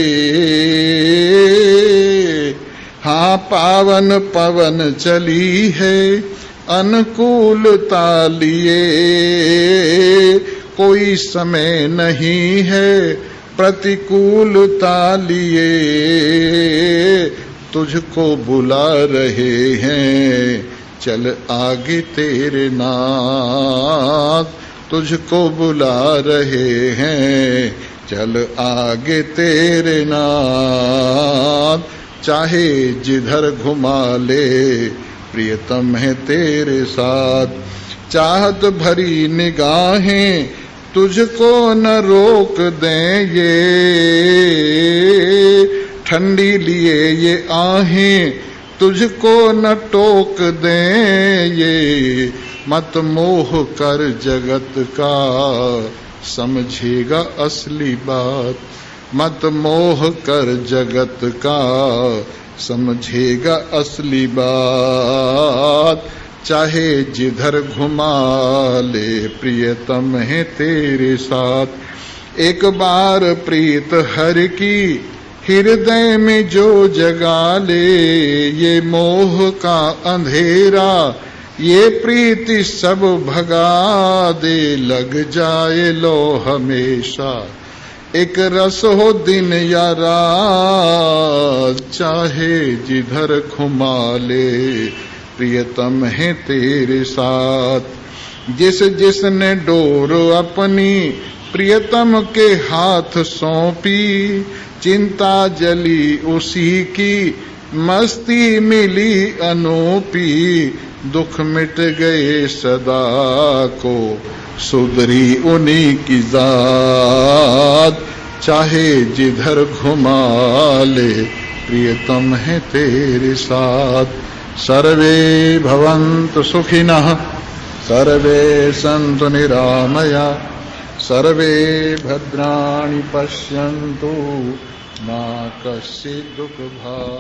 हाँ पावन पवन चली है अनुकूलता लिए, कोई समय नहीं है प्रतिकूलता लिए, तुझको बुला रहे हैं चल आगे तेरे नाथ, तुझको बुला रहे हैं चल आगे तेरे नाथ, चाहे जिधर घुमा ले प्रियतम है तेरे साथ, चाहत भरी निगाहें तुझको न रोक दें ये, ठंडी लिए ये आहें तुझको न टोक दें ये, मत मोह कर जगत का समझेगा असली बात, मत मोह कर जगत का समझेगा असली बात, चाहे जिधर घुमा ले प्रियतम है तेरे साथ। एक बार प्रीत हर की हृदय में जो जगा ले, ये मोह का अंधेरा ये प्रीति सब भगा दे, लग जाए लो हमेशा एक रस हो दिन या रात, चाहे जिधर घुमा ले प्रियतम है तेरे साथ। जिस जिसने डोर अपनी प्रियतम के हाथ सौंपी, चिंता जली उसी की मस्ती मिली अनूपी, दुख मिट गए सदा को सुधरी उन्हीं की जात, चाहे जिधर घुमा ले प्रियतम है तेरे साथ। सर्वे भवन्तु सुखिनः, सर्वे सन्तु निरामया, सर्वे भद्राणि पश्यन्तु मा कश्चित् दुःखभाग्।